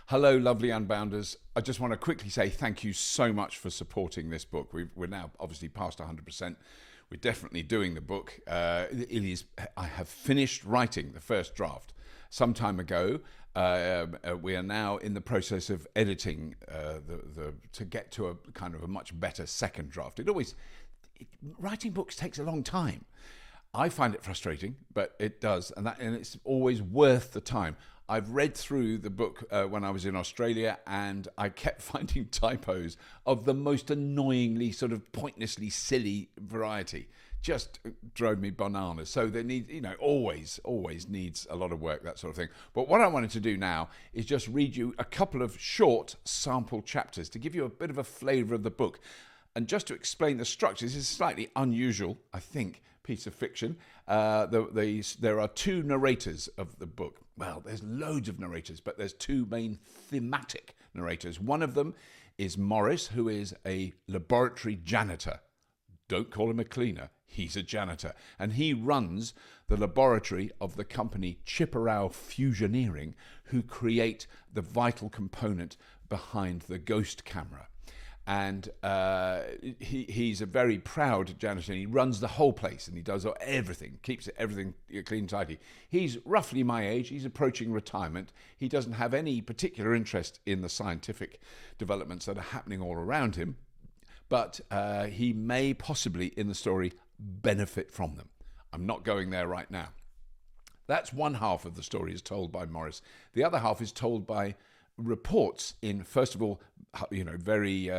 Hello, lovely Unbounders. I just want to quickly say thank you so much for supporting this book. We're now obviously past 100%. We're definitely doing the book. I have finished writing the first draft some time ago. We are now in the process of editing to get to a kind of a much better second draft. Writing books takes a long time. I find it frustrating, but it does, and it's always worth the time. I've read through the book when I was in Australia, and I kept finding typos of the most annoyingly sort of pointlessly silly variety. Just drove me bananas. So they need, always needs a lot of work, that sort of thing. But what I wanted to do now is just read you a couple of short sample chapters to give you a bit of a flavour of the book. And just to explain the structure, this is a slightly unusual, I think, piece of fiction. There are two narrators of the book. Well, there's loads of narrators, but there's two main thematic narrators. One of them is Morris, who is a laboratory janitor. Don't call him a cleaner. He's a janitor. And he runs the laboratory of the company Chippewa Fusioneering, who create the vital component behind the ghost camera. And he's a very proud janitor, and he runs the whole place, and he does everything, keeps everything clean and tidy. He's roughly my age. He's approaching retirement. He doesn't have any particular interest in the scientific developments that are happening all around him, but he may possibly, in the story, benefit from them. I'm not going there right now. That's one half of the story is told by Morris. The other half is told by reports in, first of all, very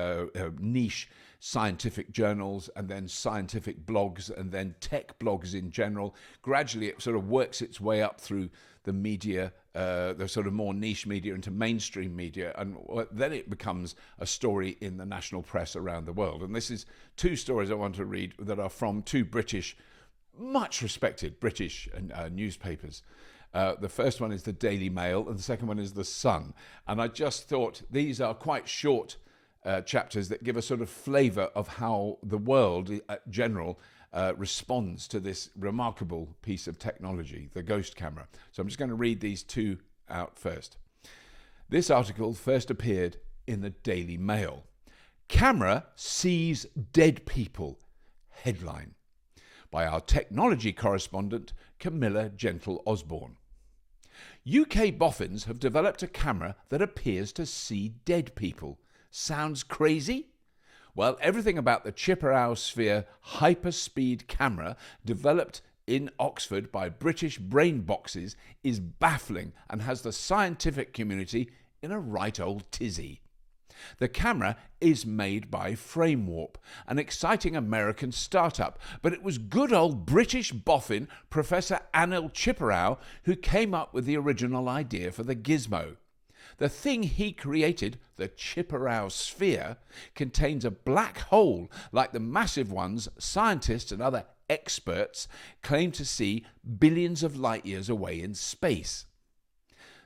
niche scientific journals, and then scientific blogs, and then tech blogs in general. Gradually, it sort of works its way up through the media, the sort of more niche media, into mainstream media, and then it becomes a story in the national press around the world. And this is two stories I want to read that are from two much respected British newspapers. The first one is the Daily Mail, and the second one is the Sun. And I just thought these are quite short chapters that give a sort of flavour of how the world in general responds to this remarkable piece of technology, the ghost camera. So I'm just going to read these two out first. This article first appeared in the Daily Mail. Camera sees dead people. Headline. By our technology correspondent, Camilla Gentle-Osborne. UK boffins have developed a camera that appears to see dead people. Sounds crazy? Well, everything about the Chippewa Sphere hyperspeed camera developed in Oxford by British brain boxes is baffling and has the scientific community in a right old tizzy. The camera is made by Framewarp, an exciting American startup, but it was good old British boffin Professor Anil Chippewa who came up with the original idea for the gizmo. The thing he created, the Chippewa Sphere, contains a black hole like the massive ones scientists and other experts claim to see billions of light years away in space.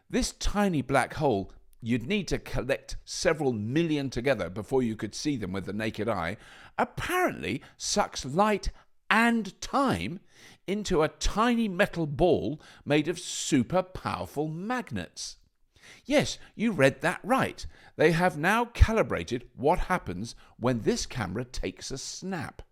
This tiny black hole, you'd need to collect several million together before you could see them with the naked eye, apparently sucks light and time into a tiny metal ball made of super powerful magnets. Yes, you read that right. They have now calibrated what happens when this camera takes a snap.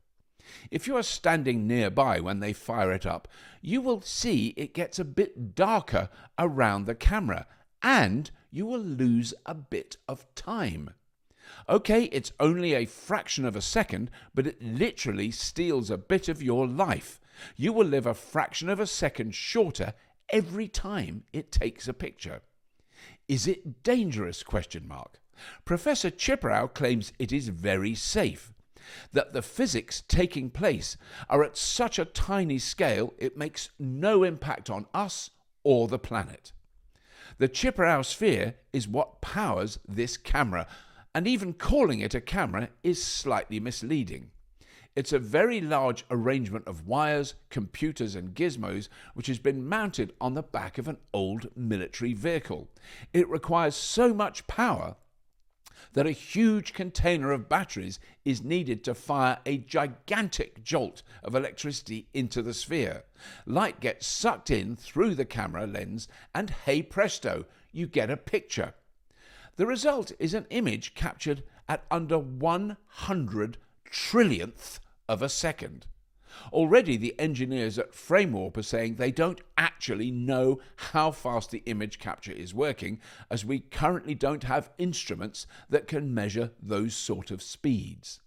If you are standing nearby when they fire it up, you will see it gets a bit darker around the camera, and you will lose a bit of time. Okay, it's only a fraction of a second, but it literally steals a bit of your life. You will live a fraction of a second shorter every time it takes a picture. Is it dangerous? ? Professor Chippewa claims it is very safe, that the physics taking place are at such a tiny scale it makes no impact on us or the planet. The Chippewa Sphere is what powers this camera, and even calling it a camera is slightly misleading. It's a very large arrangement of wires, computers and gizmos which has been mounted on the back of an old military vehicle. It requires so much power that a huge container of batteries is needed to fire a gigantic jolt of electricity into the sphere. Light gets sucked in through the camera lens and hey presto, you get a picture. The result is an image captured at under 100 trillionth of a second. Already the engineers at FrameWarp are saying they don't actually know how fast the image capture is working, as we currently don't have instruments that can measure those sort of speeds.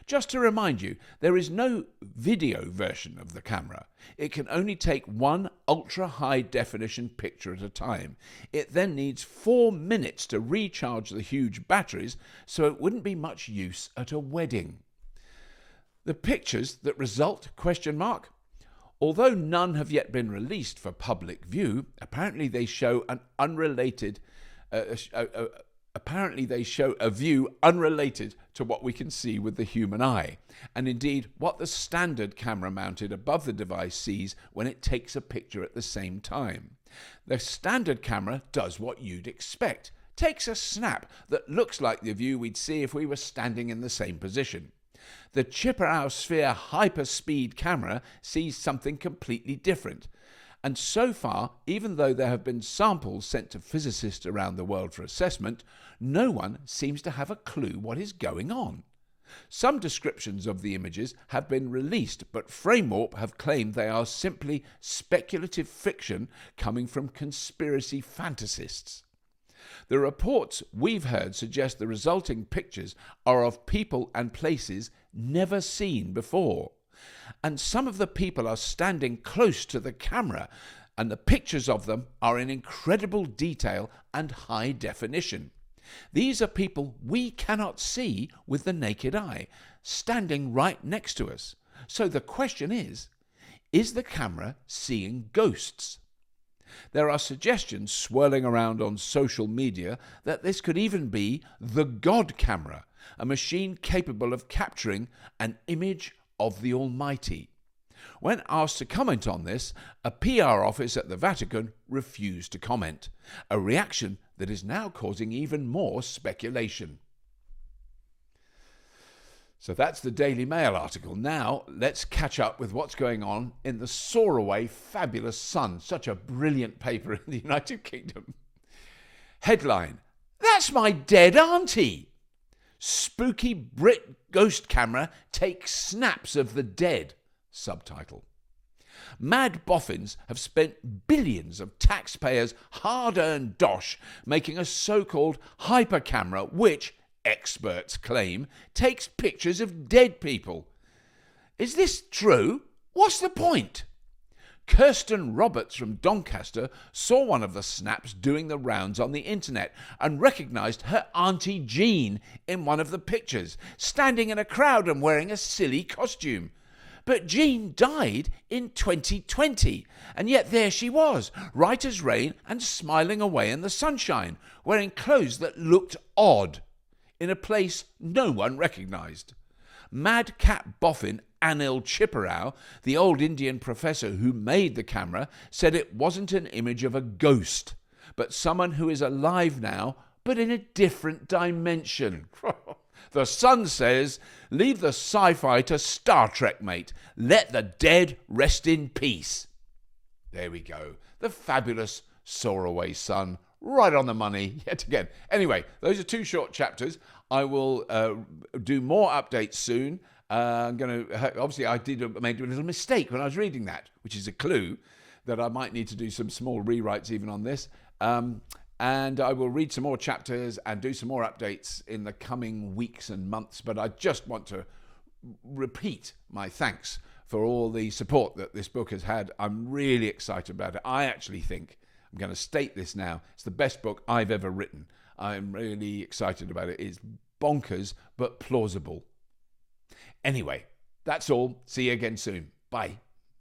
Just to remind you, there is no video version of the camera. It can only take one ultra-high definition picture at a time. It then needs 4 minutes to recharge the huge batteries, so it wouldn't be much use at a wedding. The pictures that result, ? Although none have yet been released for public view, apparently they show a view unrelated to what we can see with the human eye, and indeed what the standard camera mounted above the device sees when it takes a picture at the same time. The standard camera does what you'd expect, takes a snap that looks like the view we'd see if we were standing in the same position. The Chippewa Sphere hyperspeed camera sees something completely different. And so far, even though there have been samples sent to physicists around the world for assessment, no one seems to have a clue what is going on. Some descriptions of the images have been released, but FrameWarp have claimed they are simply speculative fiction coming from conspiracy fantasists. The reports we've heard suggest the resulting pictures are of people and places never seen before. And some of the people are standing close to the camera, and the pictures of them are in incredible detail and high definition. These are people we cannot see with the naked eye, standing right next to us. So the question is the camera seeing ghosts? There are suggestions swirling around on social media that this could even be the God camera, a machine capable of capturing an image of the Almighty. When asked to comment on this, a PR office at the Vatican refused to comment, a reaction that is now causing even more speculation. So that's the Daily Mail article. Now let's catch up with what's going on in the Soaraway Fabulous Sun, such a brilliant paper in the United Kingdom. Headline: "That's my dead auntie. Spooky Brit ghost camera takes snaps of the dead." Subtitle: "Mad boffins have spent billions of taxpayers' hard-earned dosh making a so-called hyper camera which, experts claim, takes pictures of dead people. Is this true? What's the point?" Kirsten Roberts from Doncaster saw one of the snaps doing the rounds on the internet and recognised her Auntie Jean in one of the pictures, standing in a crowd and wearing a silly costume. But Jean died in 2020, and yet there she was, right as rain and smiling away in the sunshine, wearing clothes that looked odd, in a place no one recognised. Mad cat boffin Anil Chipperao, the old Indian professor who made the camera, said it wasn't an image of a ghost, but someone who is alive now, but in a different dimension. The Sun says, "Leave the sci-fi to Star Trek, mate. Let the dead rest in peace." There we go. The fabulous Soaraway Sun. Right on the money yet again. Anyway, those are 2 short chapters. I will do more updates soon. I'm going to obviously I made a little mistake when I was reading that, which is a clue that I might need to do some small rewrites even on this. And I will read some more chapters and do some more updates in the coming weeks and months. But I just want to repeat my thanks for all the support that this book has had. I'm really excited about it. I actually think, I'm going to state this now, it's the best book I've ever written. I'm really excited about it. It's bonkers, but plausible. Anyway, that's all. See you again soon. Bye.